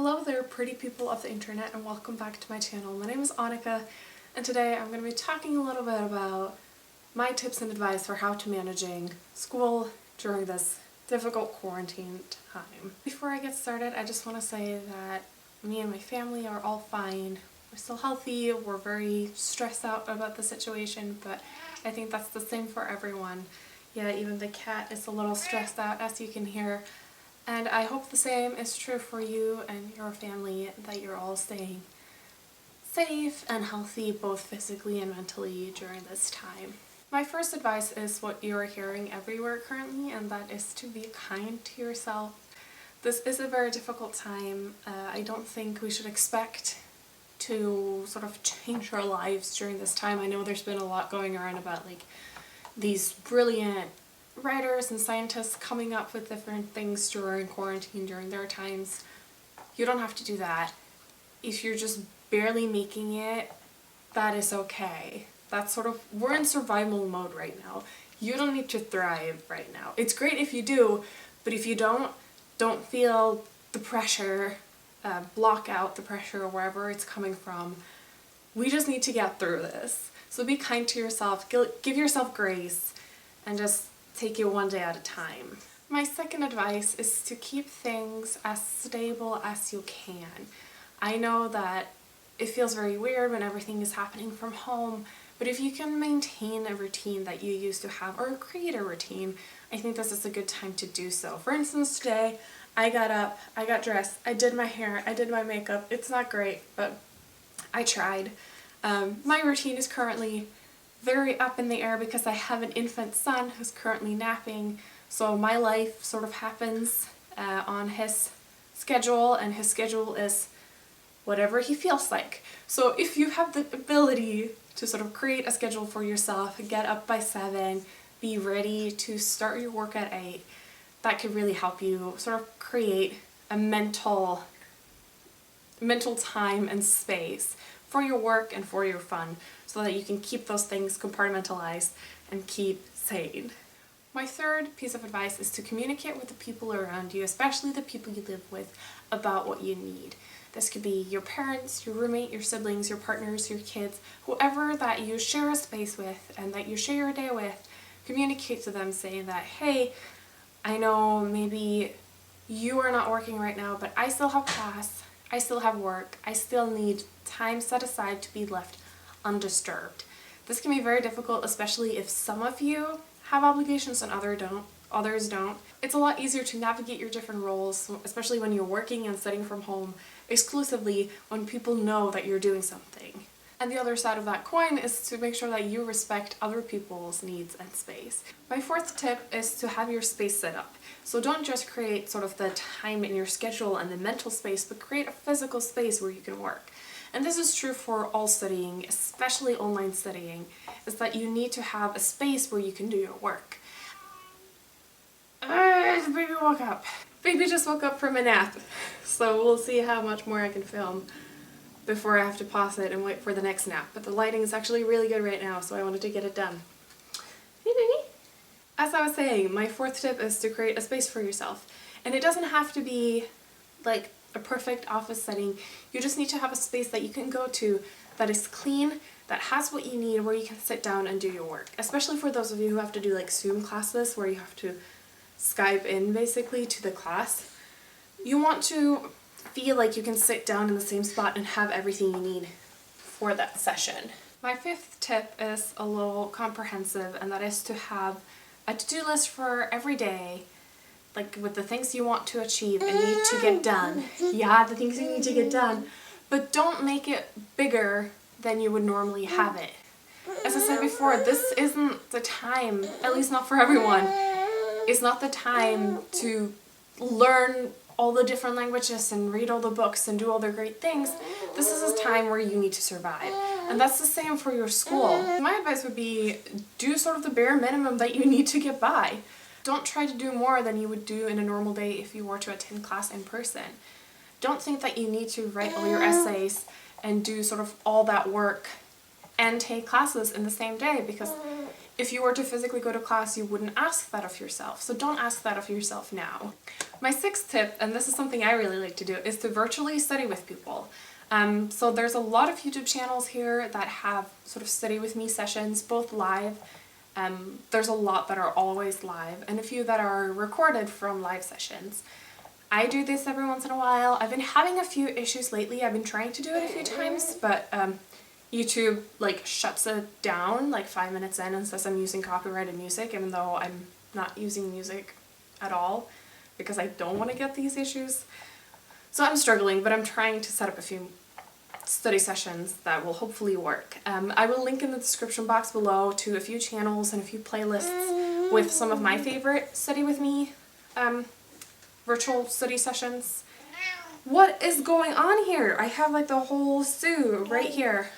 Hello there, pretty people of the internet, and welcome back to my channel. My name is Annika, and today I'm going to be talking a little bit about my tips and advice for how to managing school during this difficult quarantine time. Before I get started, I just want to say that me and my family are all fine. We're still healthy, we're very stressed out about the situation, but I think that's the same for everyone. Yeah, even the cat is a little stressed out, as you can hear. And I hope the same is true for you and your family, that you're all staying safe and healthy, both physically and mentally, during this time. My first advice is what you're hearing everywhere currently, and that is to be kind to yourself. This is a very difficult time. I don't think we should expect to sort of change our lives during this time. I know there's been a lot going around about these brilliant writers and scientists coming up with different things during quarantine, during their times. You don't have to do that. If you're just barely making it, that is okay. We're in survival mode right now. You don't need to thrive right now. It's great if you do, but if you don't feel the pressure, block out the pressure wherever it's coming from. We just need to get through this. So be kind to yourself, give yourself grace, and just take it one day at a time. My second advice is to keep things as stable as you can. I know that it feels very weird when everything is happening from home, but if you can maintain a routine that you used to have, or create a routine, I think this is a good time to do so. For instance, today I got up, I got dressed, I did my hair, I did my makeup. It's not great, but I tried. My routine is currently very up in the air because I have an infant son who's currently napping, so my life sort of happens on his schedule, and his schedule is whatever he feels like. So if you have the ability to sort of create a schedule for yourself, get up by 7, be ready to start your work at 8, that could really help you sort of create a mental time and space for your work and for your fun, so that you can keep those things compartmentalized and keep sane. My third piece of advice is to communicate with the people around you, especially the people you live with, about what you need. This could be your parents, your roommate, your siblings, your partners, your kids, whoever that you share a space with and that you share your day with. Communicate to them saying that, hey, I know maybe you are not working right now, but I still have class, I still have work, I still need time set aside to be left undisturbed. This can be very difficult, especially if some of you have obligations and others don't. It's a lot easier to navigate your different roles, especially when you're working and studying from home exclusively, when people know that you're doing something. And the other side of that coin is to make sure that you respect other people's needs and space. My fourth tip is to have your space set up. So don't just create sort of the time in your schedule and the mental space, but create a physical space where you can work. And this is true for all studying, especially online studying, is that you need to have a space where you can do your work. The baby woke up. Baby just woke up from a nap, so we'll see how much more I can film before I have to pause it and wait for the next nap. But the lighting is actually really good right now, so I wanted to get it done. Hey baby! As I was saying, my fourth tip is to create a space for yourself. And it doesn't have to be like a perfect office setting. You just need to have a space that you can go to that is clean, that has what you need, where you can sit down and do your work. Especially for those of you who have to do like Zoom classes, where you have to Skype in basically to the class. You want to feel like you can sit down in the same spot and have everything you need for that session. My fifth tip is a little comprehensive, and that is to have a to-do list for every day, like with the things you want to achieve and need to get done. Yeah, the things you need to get done, but don't make it bigger than you would normally have it. As I said before, this isn't the time, at least not for everyone, it's not the time to learn all the different languages and read all the books and do all the great things. This is a time where you need to survive. And that's the same for your school. My advice would be, do sort of the bare minimum that you need to get by. Don't try to do more than you would do in a normal day if you were to attend class in person. Don't think that you need to write all your essays and do sort of all that work and take classes in the same day, because if you were to physically go to class, you wouldn't ask that of yourself. So don't ask that of yourself now. My sixth tip, and this is something I really like to do, is to virtually study with people. So there's a lot of YouTube channels here that have sort of study with me sessions, both live. There's a lot that are always live and a few that are recorded from live sessions. I do this every once in a while. I've been having a few issues lately. I've been trying to do it a few times, but YouTube like shuts it down like 5 minutes in and says I'm using copyrighted music, even though I'm not using music at all because I don't want to get these issues. So I'm struggling, but I'm trying to set up a few study sessions that will hopefully work. I will link in the description box below to a few channels and a few playlists with some of my favorite study with me virtual study sessions. What is going on here? I have like the whole zoo right here.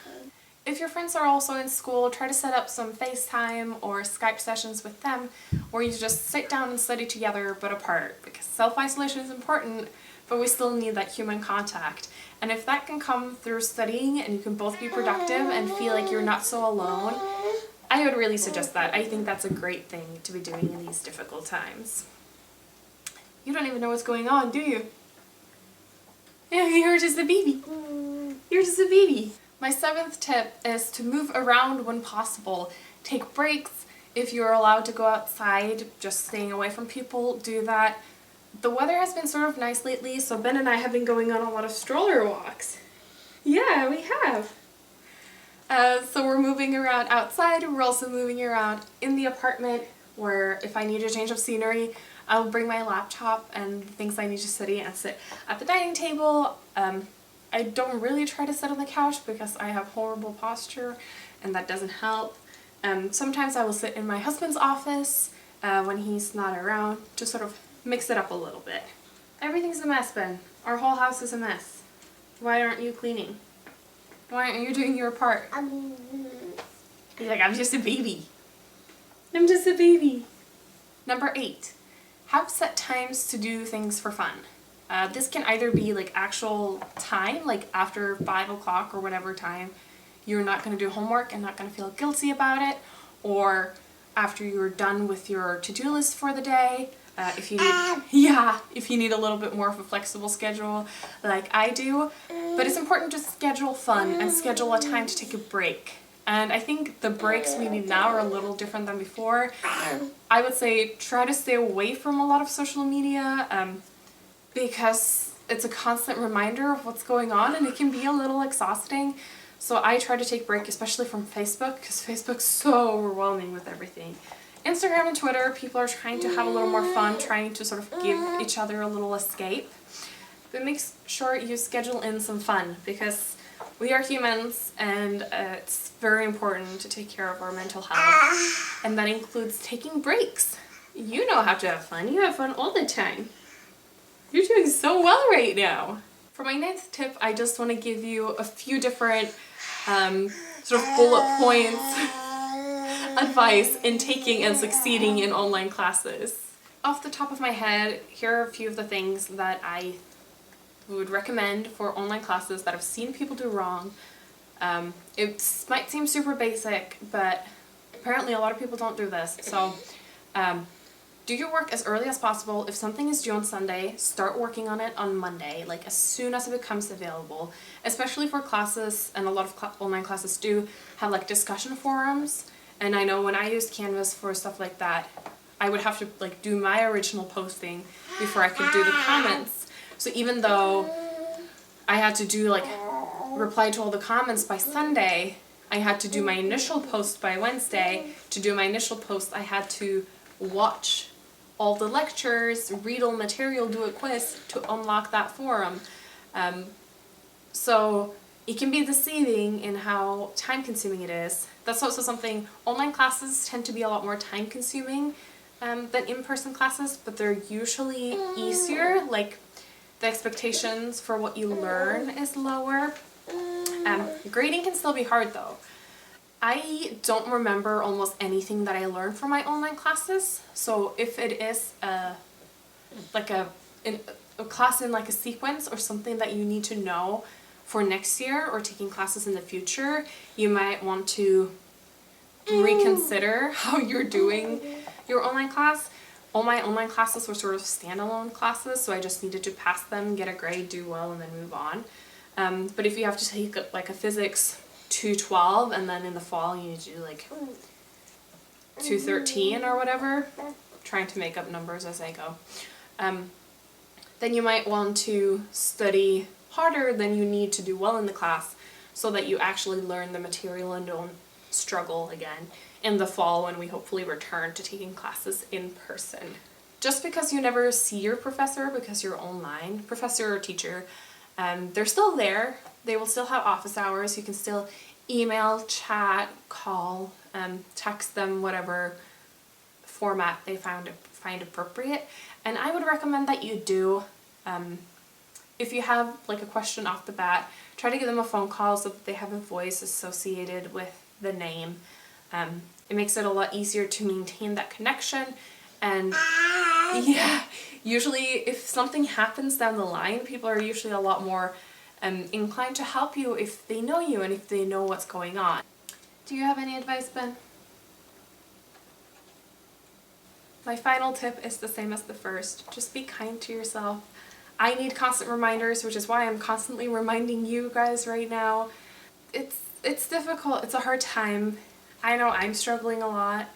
If your friends are also in school, try to set up some FaceTime or Skype sessions with them where you just sit down and study together but apart, because self-isolation is important, but we still need that human contact. And if that can come through studying and you can both be productive and feel like you're not so alone, I would really suggest that. I think that's a great thing to be doing in these difficult times. You don't even know what's going on, do you? Yeah, you're just a baby. You're just a baby. My seventh tip is to move around when possible. Take breaks. If you're allowed to go outside, just staying away from people, do that. The weather has been sort of nice lately, so Ben and I have been going on a lot of stroller walks. Yeah, we have. So we're moving around outside. We're also moving around in the apartment, where if I need a change of scenery, I'll bring my laptop and things I need to study and sit at the dining table. I don't really try to sit on the couch because I have horrible posture and that doesn't help. Sometimes I will sit in my husband's office when he's not around to sort of mix it up a little bit. Everything's a mess, Ben. Our whole house is a mess. Why aren't you cleaning? Why aren't you doing your part? He's like, I'm just a baby. I'm just a baby. Number 8. Have set times to do things for fun. This can either be like actual time, like after 5 o'clock or whatever time you're not going to do homework and not going to feel guilty about it, or after you're done with your to-do list for the day. If you need a little bit more of a flexible schedule like I do. But it's important to schedule fun and schedule a time to take a break. And I think the breaks we need now are a little different than before. I would say try to stay away from a lot of social media because it's a constant reminder of what's going on and it can be a little exhausting. So I try to take break, especially from Facebook, because Facebook's so overwhelming with everything. Instagram and Twitter, people are trying to have a little more fun, trying to sort of give each other a little escape. But make sure you schedule in some fun, because we are humans and it's very important to take care of our mental health. And that includes taking breaks. You know how to have fun. You have fun all the time. You're doing so well right now. For my 9th tip, I just want to give you a few different sort of bullet points advice in taking and succeeding in online classes. Off the top of my head, here are a few of the things that I would recommend for online classes that I've seen people do wrong. It might seem super basic, but apparently a lot of people don't do this. So do your work as early as possible. If something is due on Sunday, start working on it on Monday, like as soon as it becomes available, especially for classes, and a lot of online classes do have like discussion forums. And I know when I used Canvas for stuff like that, I would have to like do my original posting before I could do the comments. So even though I had to do like reply to all the comments by Sunday, I had to do my initial post by Wednesday. To do my initial post, I had to watch all the lectures, read all material, do a quiz to unlock that forum. So it can be deceiving in how time-consuming it is. That's also something, online classes tend to be a lot more time-consuming than in-person classes, but they're usually easier, like the expectations for what you learn is lower. Grading can still be hard though. I don't remember almost anything that I learned from my online classes, so if it is a class in like a sequence or something that you need to know for next year or taking classes in the future, you might want to reconsider how you're doing your online class. All my online classes were sort of standalone classes, so I just needed to pass them, get a grade, do well, and then move on. But if you have to take like a physics 212 and then in the fall you need to do like 213 or whatever, trying to make up numbers as I go, then you might want to study harder than you need to do well in the class so that you actually learn the material and don't struggle again in the fall when we hopefully return to taking classes in person. Just because you never see your professor because you're online, professor or teacher, they're still there. They will still have office hours. You can still email, chat, call, text them, whatever format they find appropriate. And I would recommend that you do. If you have like a question off the bat, try to give them a phone call so that they have a voice associated with the name. It makes it a lot easier to maintain that connection. And yeah, usually if something happens down the line, people are usually a lot more inclined to help you if they know you and if they know what's going on. Do you have any advice, Ben? My final tip is the same as the first. Just be kind to yourself. I need constant reminders, which is why I'm constantly reminding you guys right now. It's difficult. It's a hard time. I know I'm struggling a lot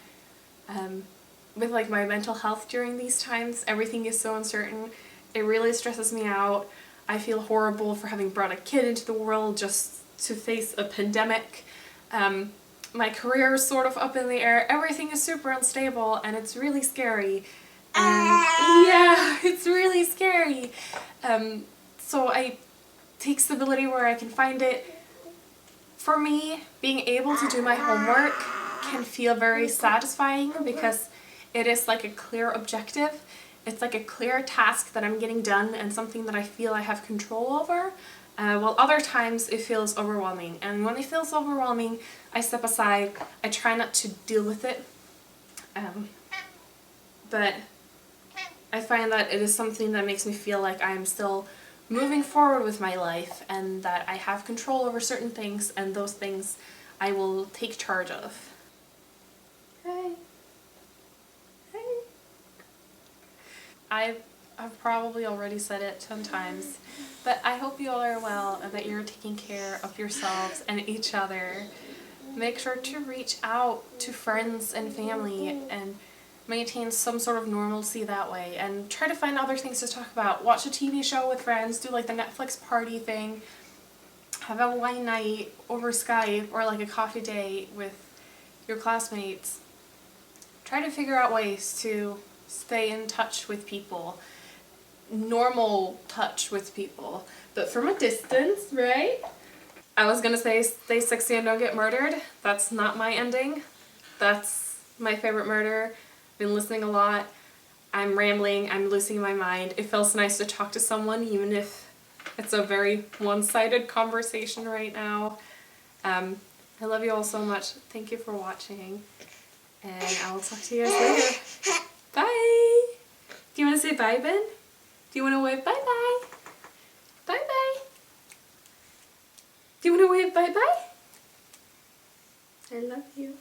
with like my mental health during these times. Everything is so uncertain. It really stresses me out. I feel horrible for having brought a kid into the world just to face a pandemic. My career is sort of up in the air. Everything is super unstable and it's really scary. And yeah, it's really scary. So I take stability where I can find it. For me, being able to do my homework can feel very satisfying because it is like a clear objective. It's like a clear task that I'm getting done and something that I feel I have control over. While other times it feels overwhelming. And when it feels overwhelming, I step aside. I try not to deal with it. But I find that it is something that makes me feel like I am still moving forward with my life and that I have control over certain things, and those things I will take charge of. Hey. Hey. I've probably already said it 10 times, but I hope you all are well and that you're taking care of yourselves and each other. Make sure to reach out to friends and family and maintain some sort of normalcy that way, and try to find other things to talk about. Watch a TV show with friends, do like the Netflix party thing, have a wine night over Skype or like a coffee date with your classmates. Try to figure out ways to stay in touch with people, normal touch with people, but from a distance, right? I was gonna say stay sexy and don't get murdered. That's not my ending. That's my favorite murder. Been listening a lot. I'm rambling. I'm losing my mind. It feels nice to talk to someone, even if it's a very one-sided conversation right now. I love you all so much. Thank you for watching, and I will talk to you guys later. Bye! Do you want to say bye, Ben? Do you want to wave bye-bye? Bye-bye! Do you want to wave bye-bye? I love you.